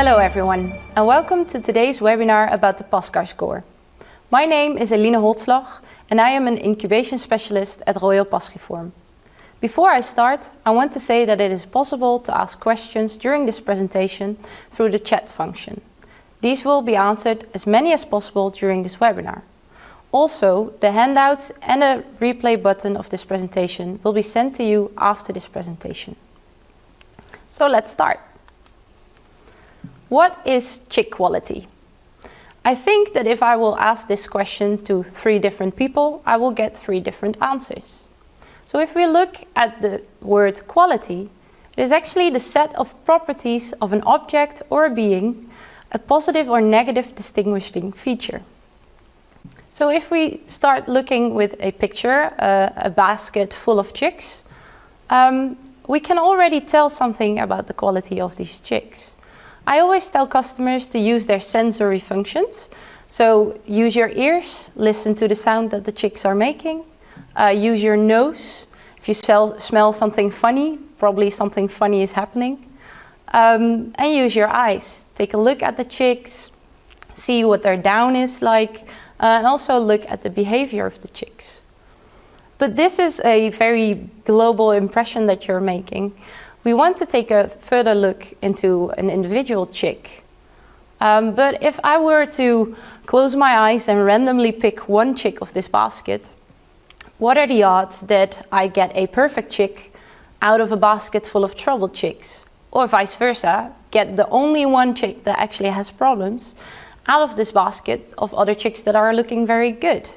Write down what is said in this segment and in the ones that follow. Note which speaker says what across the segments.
Speaker 1: Hello everyone, and welcome to today's webinar about the Pasgar score. My name is Eline Holtslag, and I am an Incubation Specialist at Royal Pasgiform. Before I start, I want to say that it is possible to ask questions during this presentation through the chat function. These will be answered as many as possible during this webinar. Also, the handouts and a replay button of this presentation will be sent to you after this presentation. So let's start. What is chick quality? I think that if I will ask this question to 3 different people, I will get 3 different answers. So if we look at the word quality, it is actually the set of properties of an object or a being, a positive or negative distinguishing feature. So if we start looking with a picture, a basket full of chicks, we can already tell something about the quality of these chicks. I always tell customers to use their sensory functions. So use your ears, listen to the sound that the chicks are making. Use your nose. If you smell something funny, probably something funny is happening. And use your eyes. Take a look at the chicks, see what their down is like, and also look at the behavior of the chicks. But this is a very global impression that you're making. We want to take a further look into an individual chick. But if I were to close my eyes and randomly pick one chick of this basket, what are the odds that I get a perfect chick out of a basket full of troubled chicks? Or vice versa, get the only one chick that actually has problems out of this basket of other chicks that are looking very good.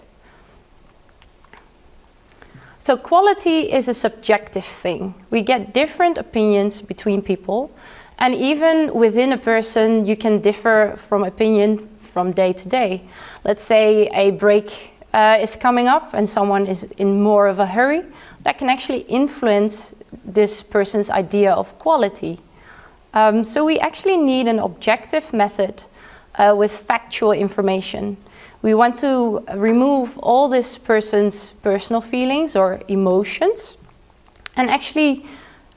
Speaker 1: So quality is a subjective thing. We get different opinions between people, and even within a person you can differ from opinion from day to day. Let's say a break is coming up and someone is in more of a hurry. That can actually influence this person's idea of quality. So we actually need an objective method with factual information. We want to remove all this person's personal feelings or emotions and actually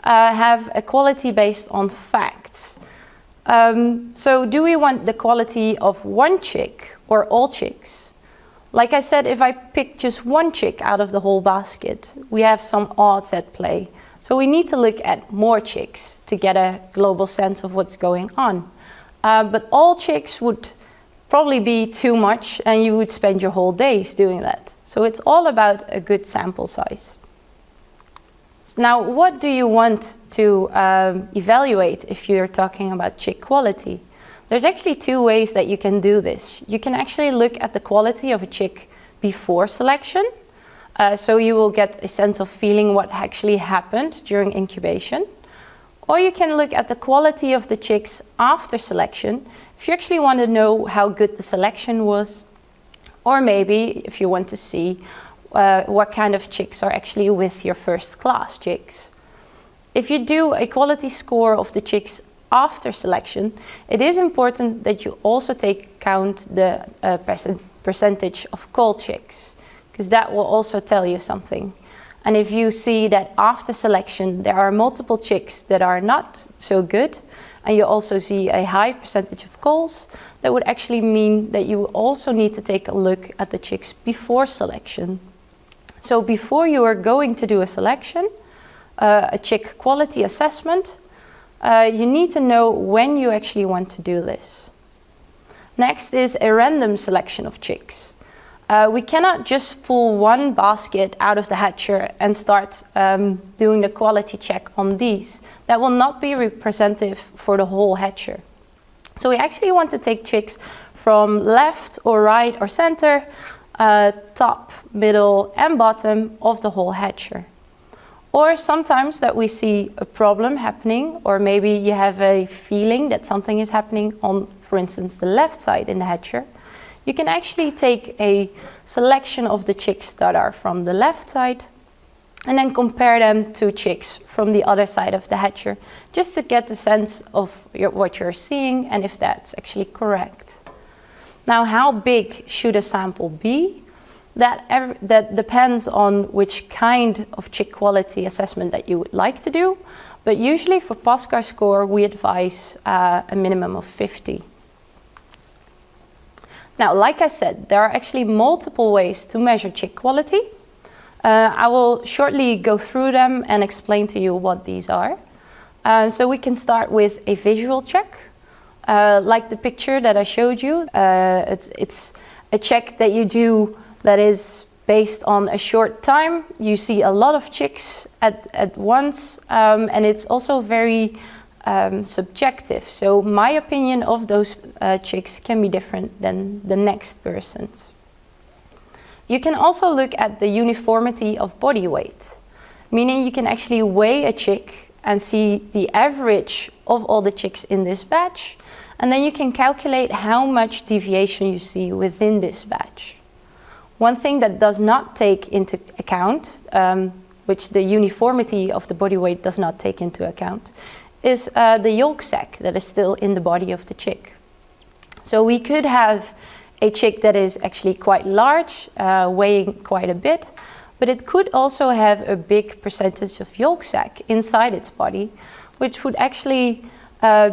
Speaker 1: have a quality based on facts. So do we want the quality of one chick or all chicks? Like I said, if I pick just one chick out of the whole basket, we have some odds at play. So we need to look at more chicks to get a global sense of what's going on. But all chicks would probably be too much and you would spend your whole days doing that. So it's all about a good sample size. Now, what do you want to evaluate if you're talking about chick quality? There's actually 2 ways that you can do this. You can actually look at the quality of a chick before selection. So you will get a sense of feeling what actually happened during incubation. Or you can look at the quality of the chicks after selection, if you actually want to know how good the selection was, or maybe if you want to see what kind of chicks are actually with your first class chicks. If you do a quality score of the chicks after selection, it is important that you also take account the percentage of cold chicks, because that will also tell you something. And if you see that after selection there are multiple chicks that are not so good, and you also see a high percentage of calls, that would actually mean that you also need to take a look at the chicks before selection. So before you are going to do a selection, a chick quality assessment, you need to know when you actually want to do this. Next is a random selection of chicks. We cannot just pull one basket out of the hatcher and start doing the quality check on these. That will not be representative for the whole hatcher. So we actually want to take chicks from left or right or center, top, middle and bottom of the whole hatcher. Or sometimes that we see a problem happening, or maybe you have a feeling that something is happening on, for instance, the left side in the hatcher. You can actually take a selection of the chicks that are from the left side and then compare them to chicks from the other side of the hatcher, just to get the sense of what you're seeing and if that's actually correct. Now, how big should a sample be? That depends on which kind of chick quality assessment that you would like to do, But usually for Pasgar score, we advise a minimum of 50. Now, like I said, there are actually multiple ways to measure chick quality. I will shortly go through them and explain to you what these are. So we can start with a visual check. Like the picture that I showed you, it's a check that you do that is based on a short time. You see a lot of chicks at once, and it's also very subjective. So my opinion of those chicks can be different than the next person's. You can also look at the uniformity of body weight, meaning you can actually weigh a chick and see the average of all the chicks in this batch, and then you can calculate how much deviation you see within this batch. One thing that does not take into account, which the uniformity of the body weight does not take into account, is the yolk sac that is still in the body of the chick. So we could have a chick that is actually quite large, weighing quite a bit, but it could also have a big percentage of yolk sac inside its body, which would actually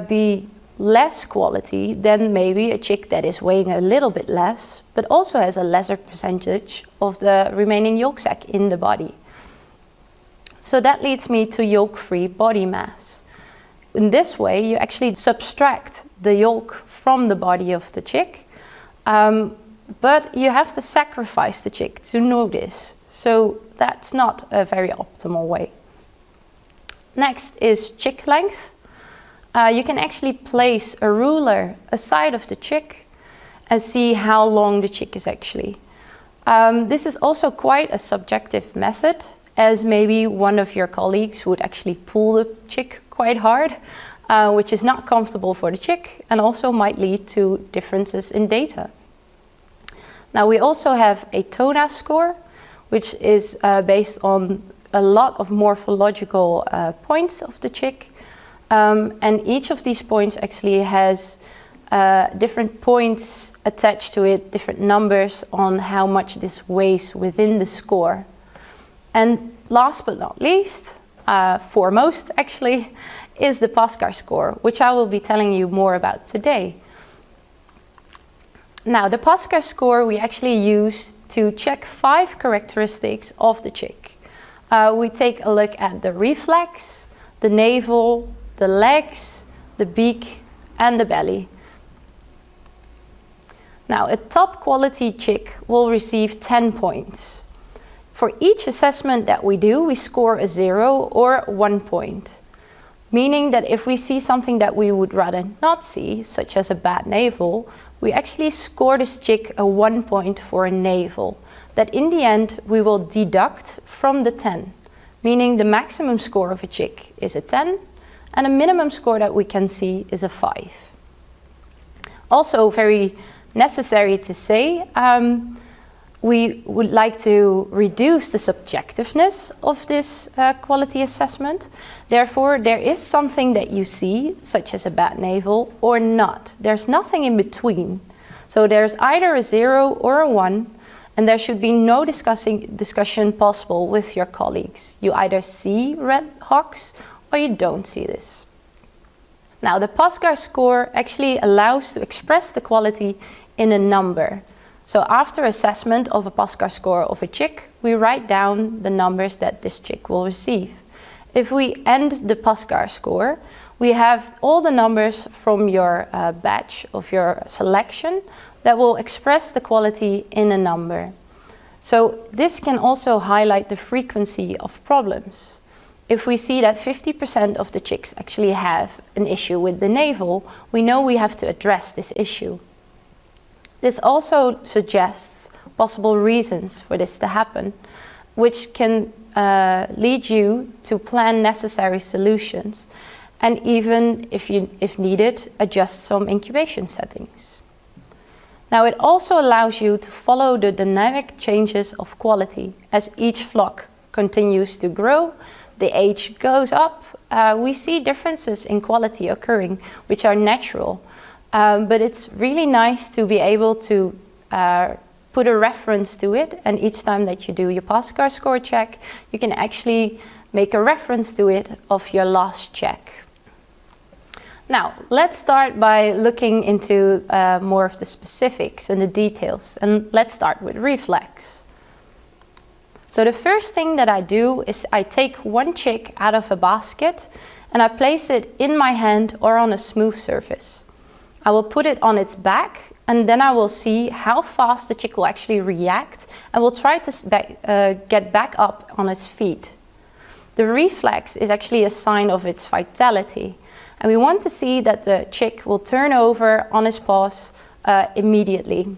Speaker 1: be less quality than maybe a chick that is weighing a little bit less, but also has a lesser percentage of the remaining yolk sac in the body. So that leads me to yolk-free body mass. In this way, you actually subtract the yolk from the body of the chick, but you have to sacrifice the chick to know this. So that's not a very optimal way. Next is chick length. You can actually place a ruler aside of the chick and see how long the chick is actually. This is also quite a subjective method, as maybe one of your colleagues would actually pull the chick quite hard, which is not comfortable for the chick and also might lead to differences in data. Now we also have a TONA score, which is based on a lot of morphological points of the chick. And each of these points actually has different points attached to it, different numbers on how much this weighs within the score. And last but not least, foremost actually, is the Pasgar score, which I will be telling you more about today. Now, the Pasgar score we actually use to check 5 characteristics of the chick. We take a look at the reflex, the navel, the legs, the beak, and the belly. Now, a top quality chick will receive 10 points. For each assessment that we do, we score a 0 or 1 point. Meaning that if we see something that we would rather not see, such as a bad navel, we actually score this chick a 1 point for a navel, that in the end we will deduct from the 10. Meaning the maximum score of a chick is a 10, and a minimum score that we can see is a 5. Also very necessary to say, we would like to reduce the subjectiveness of this quality assessment. Therefore, there is something that you see, such as a bad navel, or not. There's nothing in between. So there's either a 0 or a 1, and there should be no discussion possible with your colleagues. You either see red hocks or you don't see this. Now, the Pasgar score actually allows to express the quality in a number. So after assessment of a Pasgar score of a chick, we write down the numbers that this chick will receive. If we end the Pasgar score, we have all the numbers from your batch of your selection that will express the quality in a number. So this can also highlight the frequency of problems. If we see that 50% of the chicks actually have an issue with the navel, we know we have to address this issue. This also suggests possible reasons for this to happen, which can lead you to plan necessary solutions and even, if needed, adjust some incubation settings. Now, it also allows you to follow the dynamic changes of quality. As each flock continues to grow, the age goes up, we see differences in quality occurring, which are natural. But it's really nice to be able to put a reference to it, and each time that you do your Pasgar score check, you can actually make a reference to it of your last check. Now, let's start by looking into more of the specifics and the details, and let's start with reflex. So the first thing that I do is I take one chick out of a basket and I place it in my hand or on a smooth surface. I will put it on its back, and then I will see how fast the chick will actually react, and will try to get back up on its feet. The reflex is actually a sign of its vitality, and we want to see that the chick will turn over on its paws immediately.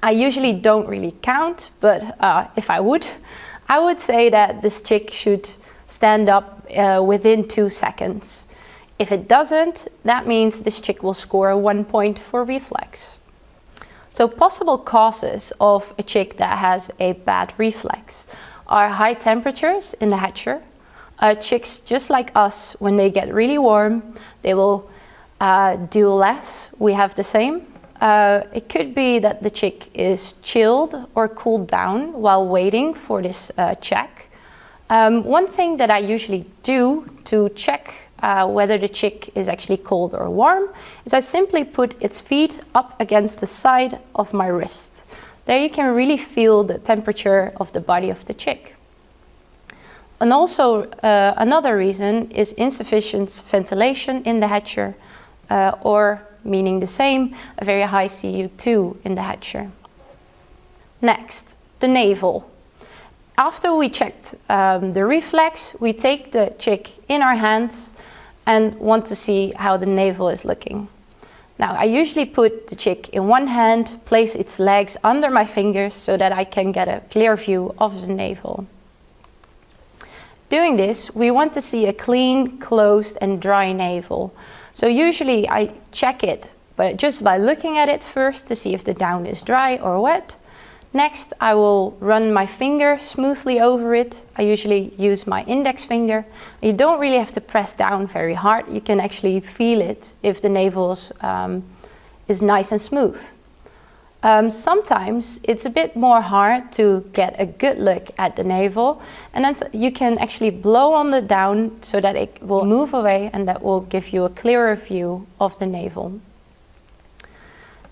Speaker 1: I usually don't really count, but if I would say that this chick should stand up within 2 seconds. If it doesn't, that means this chick will score 1 point for reflex. So possible causes of a chick that has a bad reflex are high temperatures in the hatcher. Chicks, just like us, when they get really warm, they will do less. We have the same. It could be that the chick is chilled or cooled down while waiting for this check. One thing that I usually do to check whether the chick is actually cold or warm is I simply put its feet up against the side of my wrist. There you can really feel the temperature of the body of the chick. And also another reason is insufficient ventilation in the hatcher, or meaning the same, a very high CO2 in the hatcher. Next, the navel. After we checked the reflex, we take the chick in our hands and want to see how the navel is looking. Now, I usually put the chick in one hand, place its legs under my fingers so that I can get a clear view of the navel. Doing this, we want to see a clean, closed and dry navel. So usually I check it just by looking at it first to see if the down is dry or wet. Next, I will run my finger smoothly over it. I usually use my index finger. You don't really have to press down very hard. You can actually feel it if the navel is nice and smooth. Sometimes it's a bit more hard to get a good look at the navel, and then you can actually blow on the down so that it will move away, and that will give you a clearer view of the navel.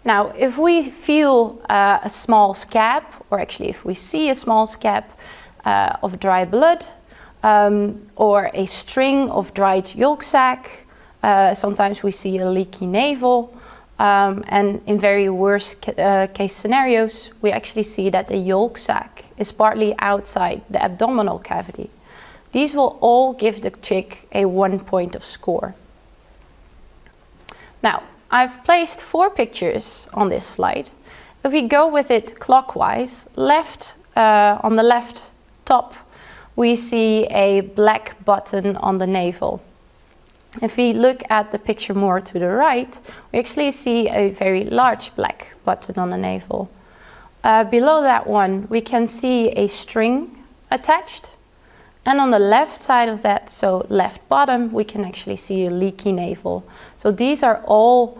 Speaker 1: Now, if we feel a small scab, or actually if we see a small scab of dry blood, or a string of dried yolk sac, sometimes we see a leaky navel, and in very worst case scenarios, we actually see that the yolk sac is partly outside the abdominal cavity. These will all give the chick a 1 point of score. Now, I've placed 4 pictures on this slide. If we go with it clockwise, on the left top, we see a black button on the navel. If we look at the picture more to the right, we actually see a very large black button on the navel. Below that one, we can see a string attached. And on the left side of that, so left bottom, we can actually see a leaky navel. So these are all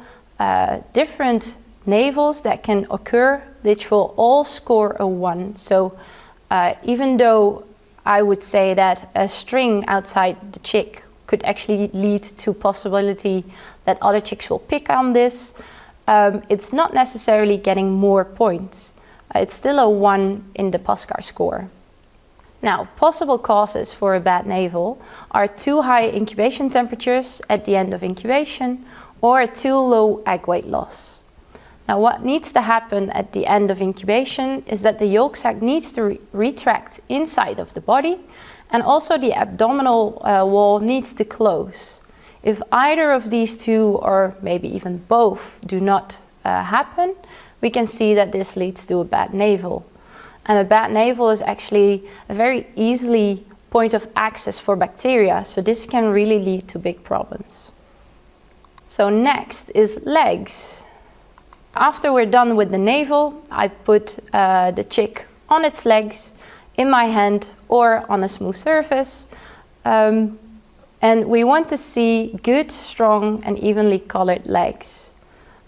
Speaker 1: different navels that can occur, which will all score a 1. So even though I would say that a string outside the chick could actually lead to possibility that other chicks will pick on this, it's not necessarily getting more points. It's still a 1 in the Pasgar score. Now, possible causes for a bad navel are too high incubation temperatures at the end of incubation, or a too low egg weight loss. Now, what needs to happen at the end of incubation is that the yolk sac needs to retract inside of the body, and also the abdominal wall needs to close. If either of these two, or maybe even both, do not happen, we can see that this leads to a bad navel. And a bad navel is actually a very easily point of access for bacteria, so this can really lead to big problems. So next is legs. After we're done with the navel, I put the chick on its legs in my hand or on a smooth surface. And we want to see good, strong and evenly colored legs.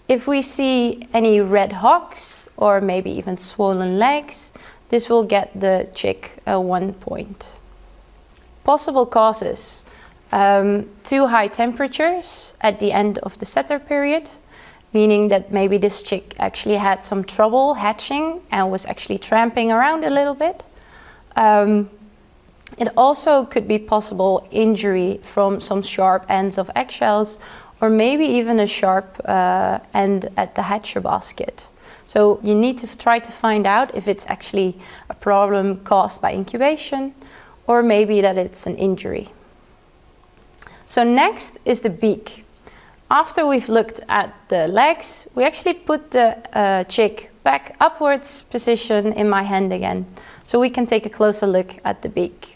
Speaker 1: If we see any red hocks or maybe even swollen legs, this will get the chick a 1 point. Possible causes: too high temperatures at the end of the setter period, meaning that maybe this chick actually had some trouble hatching and was actually tramping around a little bit. It also could be possible injury from some sharp ends of eggshells, or maybe even a sharp end at the hatcher basket. So you need to try to find out if it's actually a problem caused by incubation, or maybe that it's an injury. So next is the beak. After we've looked at the legs, we actually put the chick back upwards position in my hand again, so we can take a closer look at the beak.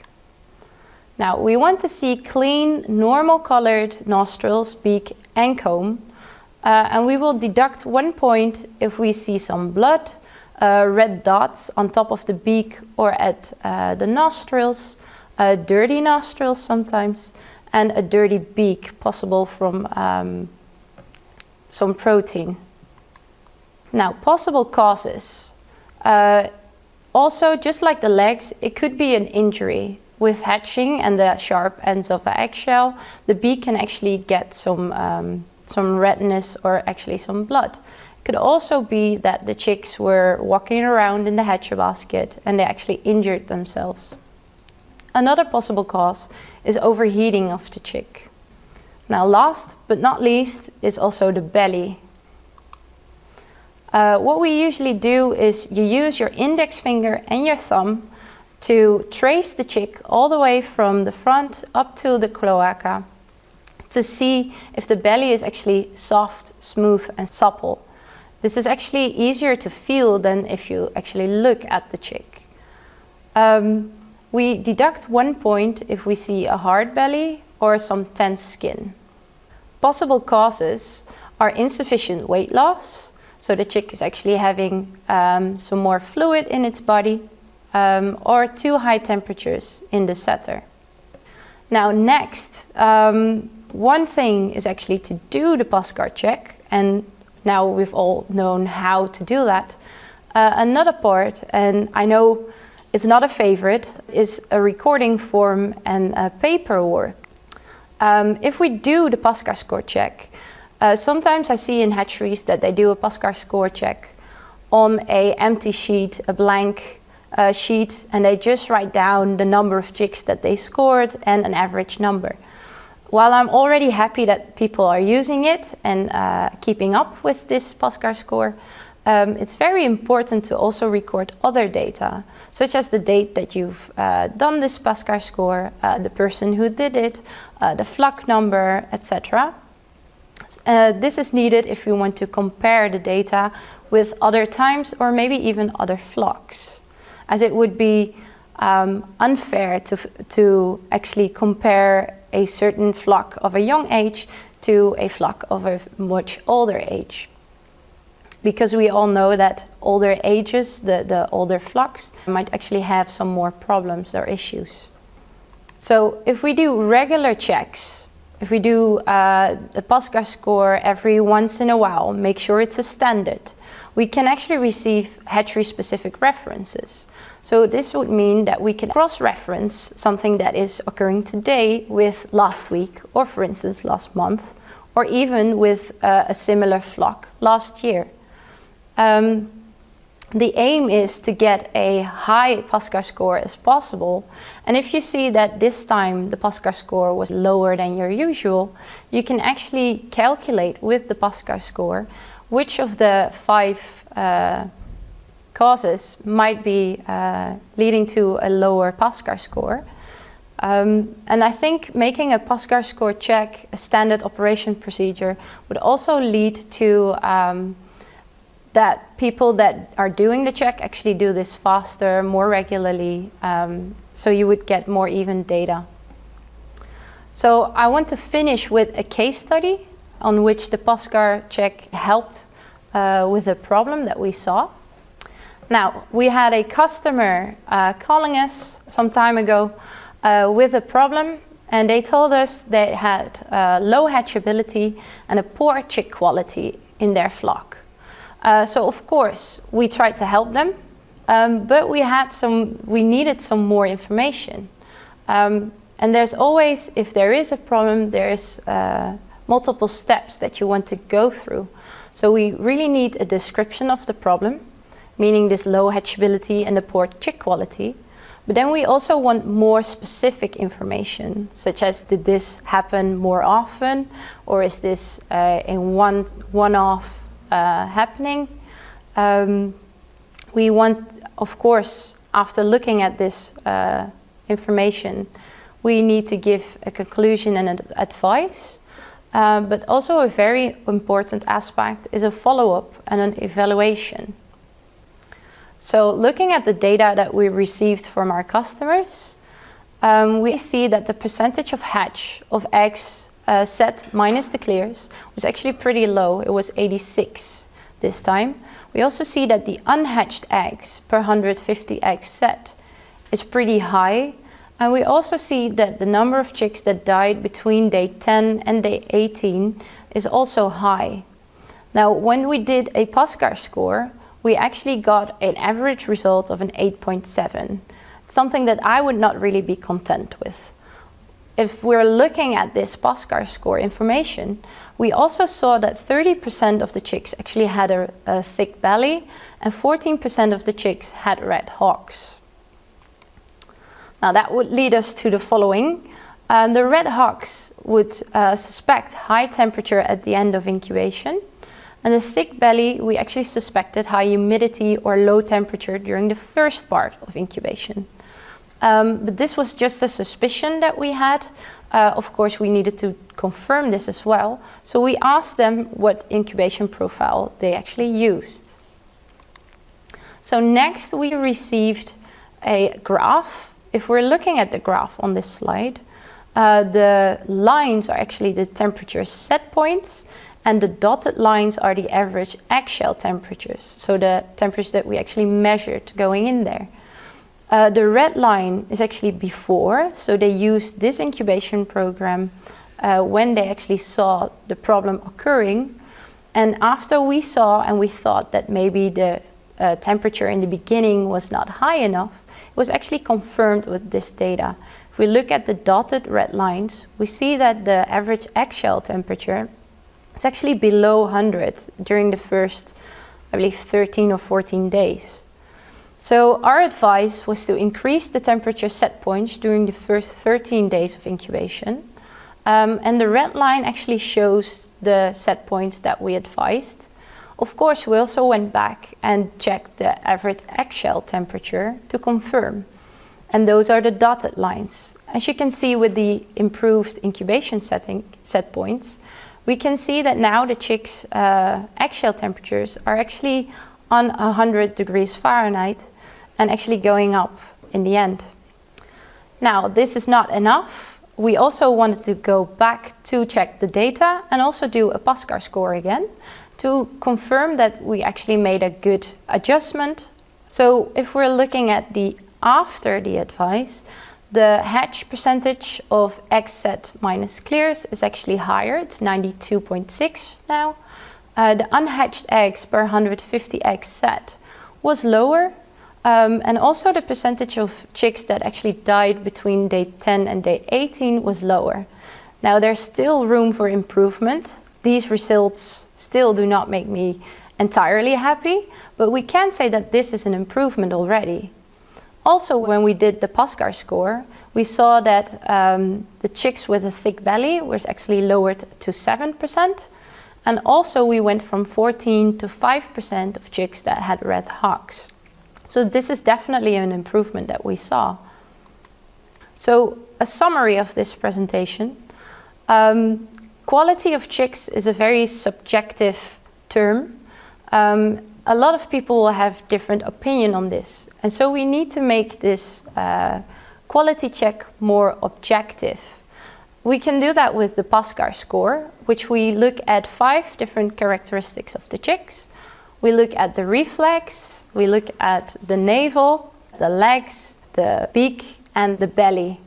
Speaker 1: Now we want to see clean, normal colored nostrils, beak and comb, and we will deduct 1 point if we see some blood, red dots on top of the beak or at the nostrils, dirty nostrils sometimes, and a dirty beak possible from some protein. Now, possible causes. Also, just like the legs, it could be an injury. With hatching and the sharp ends of the eggshell, the beak can actually get some redness or actually some blood. It could also be that the chicks were walking around in the hatcher basket and they actually injured themselves. Another possible cause is overheating of the chick. Now last but not least is also the belly. What we usually do is you use your index finger and your thumb to trace the chick all the way from the front up to the cloaca to see if the belly is actually soft, smooth and supple. This is actually easier to feel than if you actually look at the chick. We deduct 1 point if we see a hard belly or some tense skin. Possible causes are insufficient weight loss, so the chick is actually having some more fluid in its body, or too high temperatures in the setter. Now next, one thing is actually to do the Pasgar check, and now we've all known how to do that. Another part, and I know it's not a favorite, is a recording form and paperwork. If we do the Pasgar score check, sometimes I see in hatcheries that they do a Pasgar score check on an empty sheet, a blank sheet, and they just write down the number of chicks that they scored and an average number. While I'm already happy that people are using it and keeping up with this Pasgar score, it's very important to also record other data, such as the date that you've done this Pasgar score, the person who did it, the flock number, etc. This is needed if you want to compare the data with other times or maybe even other flocks, as it would be unfair to actually compare a certain flock of a young age to a flock of a much older age. Because we all know that older ages, the older flocks, might actually have some more problems or issues. So if we do regular checks, if we do the Pasgar score every once in a while, make sure it's a standard, we can actually receive hatchery-specific references. So this would mean that we can cross-reference something that is occurring today with last week, or for instance last month, or even with a similar flock last year. The aim is to get a high Pasgar score as possible, and if you see that this time the Pasgar score was lower than your usual, you can actually calculate with the Pasgar score which of the 5 causes might be leading to a lower Pasgar score. And I think making a Pasgar score check a standard operation procedure would also lead to that people that are doing the check actually do this faster, more regularly, so you would get more even data. So I want to finish with a case study on which the Pasgar check helped with a problem that we saw. Now, we had a customer calling us some time ago with a problem, and they told us they had low hatchability and a poor chick quality in their flock. So of course we tried to help them, but we needed some more information. And And there's always, if there is a problem, there's multiple steps that you want to go through. So we really need a description of the problem, meaning this low hatchability and the poor chick quality. But then we also want more specific information, such as, did this happen more often, or is this a one-off happening? We want, of course, after looking at this information, we need to give a conclusion and an advice. But also a very important aspect is a follow-up and an evaluation. So looking at the data that we received from our customers, we see that the percentage of hatch of eggs set minus the clears was actually pretty low. It was 86 this time. We also see that the unhatched eggs per 150 eggs set is pretty high. And we also see that the number of chicks that died between day 10 and day 18 is also high. Now, when we did a Pasgar score, we actually got an average result of an 8.7, something that I would not really be content with. If we're looking at this Pasgar score information, we also saw that 30% of the chicks actually had a thick belly and 14% of the chicks had red hocks. Now that would lead us to the following. The red hocks would suspect high temperature at the end of incubation. And the thick belly, we actually suspected high humidity or low temperature during the first part of incubation. But this was just a suspicion that we had. Of course, we needed to confirm this as well. So we asked them what incubation profile they actually used. So next we received a graph. If we're looking at the graph on this slide, the lines are actually the temperature set points, and the dotted lines are the average eggshell temperatures, so the temperatures that we actually measured going in there. The red line is actually before, so they used this incubation program when they actually saw the problem occurring. And after we saw and we thought that maybe the temperature in the beginning was not high enough, it was actually confirmed with this data. If we look at the dotted red lines, we see that the average eggshell temperature is actually below 100 during the first, I believe, 13 or 14 days. So our advice was to increase the temperature set points during the first 13 days of incubation. And the red line actually shows the set points that we advised. Of course, we also went back and checked the average eggshell temperature to confirm. And those are the dotted lines. As you can see with the improved incubation set points, we can see that now the chicks' eggshell temperatures are actually on 100 degrees Fahrenheit and actually going up in the end. Now, this is not enough. We also wanted to go back to check the data and also do a Pasgar score again to confirm that we actually made a good adjustment. So if we're looking at the after the advice, the hatch percentage of eggs set minus clears is actually higher. It's 92.6 now. The unhatched eggs per 150 eggs set was lower. And also the percentage of chicks that actually died between day 10 and day 18 was lower. Now there's still room for improvement. These results still do not make me entirely happy, but we can say that this is an improvement already. Also, when we did the Pasgar score, we saw that the chicks with a thick belly was actually lowered to 7%. And also we went from 14 to 5% of chicks that had red hocks. So this is definitely an improvement that we saw. So a summary of this presentation. Quality of chicks is a very subjective term. A lot of people will have different opinion on this. And so we need to make this quality check more objective. We can do that with the Pasgar score, which we look at 5 different characteristics of the chicks. We look at the reflex, we look at the navel, the legs, the beak, and the belly.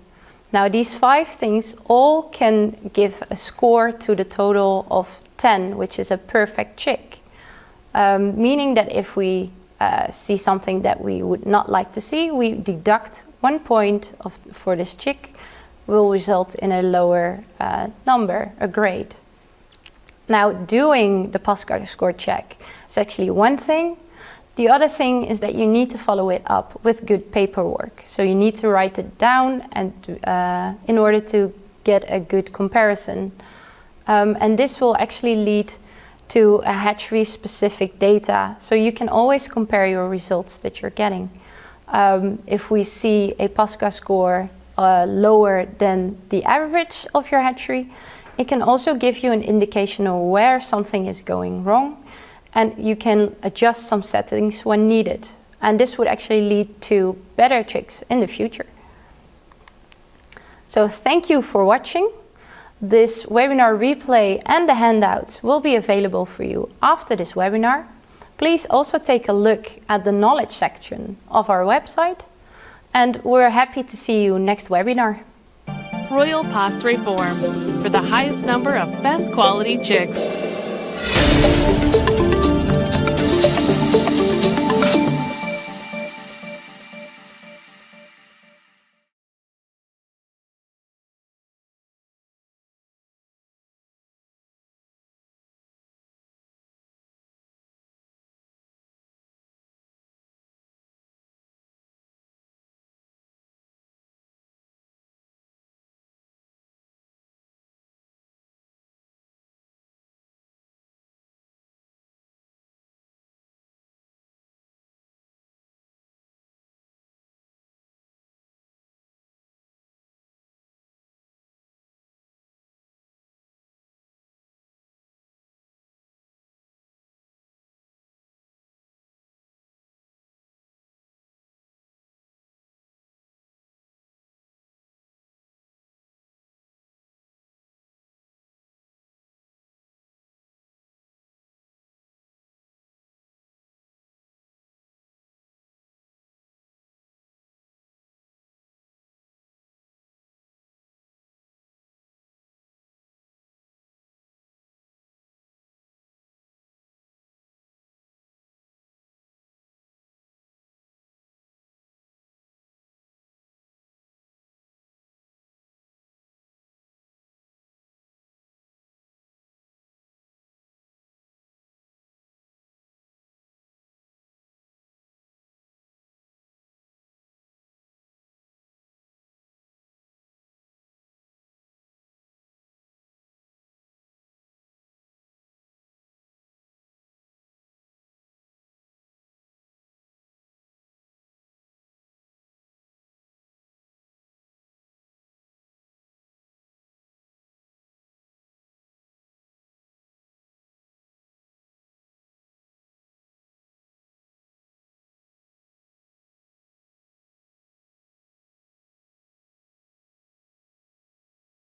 Speaker 1: Now these 5 things all can give a score to the total of 10, which is a perfect chick. Meaning that if we see something that we would not like to see, we deduct 1 point for this chick will result in a lower number, a grade. Now, doing the Pasgar score check is actually one thing. The other thing is that you need to follow it up with good paperwork. So you need to write it down and in order to get a good comparison. And this will actually lead to a hatchery specific data. So you can always compare your results that you're getting. If we see a Pasgar score lower than the average of your hatchery, it can also give you an indication of where something is going wrong, and you can adjust some settings when needed. And this would actually lead to better chicks in the future. So thank you for watching. This webinar replay and the handouts will be available for you after this webinar. Please also take a look at the knowledge section of our website, and we're happy to see you next webinar.
Speaker 2: Royal Pasture Farm for the highest number of best quality chicks.